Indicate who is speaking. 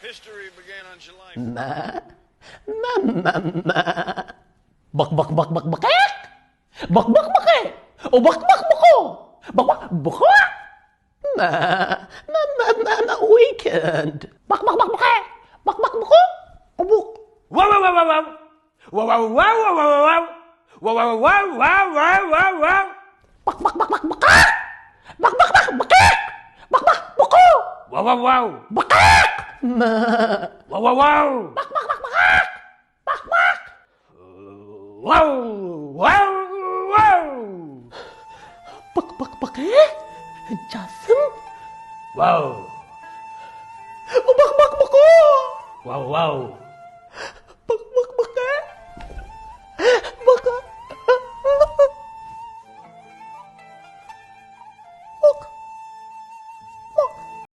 Speaker 1: History began on July.
Speaker 2: Ma. Bak bak bak bak bakek. Bak bak bakek. O bak bak bako. Bak bak bako. Ma, weekend. Bak bak bak bakek. Bak bak bako. Obuk.
Speaker 3: Wow, wow, wow, wow, wow. Wow, wow, wow, wow, wow, wow. Wow, wow, wow, wow, wow, wow, wow.
Speaker 2: Bak bak bak bak bakek. Bak bak bak bakek. Bak bak bako.
Speaker 3: Wow, wow, wow.
Speaker 2: Bakek. Ma.
Speaker 3: Wow, wow, wow.
Speaker 2: Bak bak bak bakek. Bak bak.
Speaker 3: Wow, wow, wow.
Speaker 2: Bak bak bakek. Jasem.
Speaker 3: Wow.
Speaker 2: O bak bak bako.
Speaker 3: Wow, wow.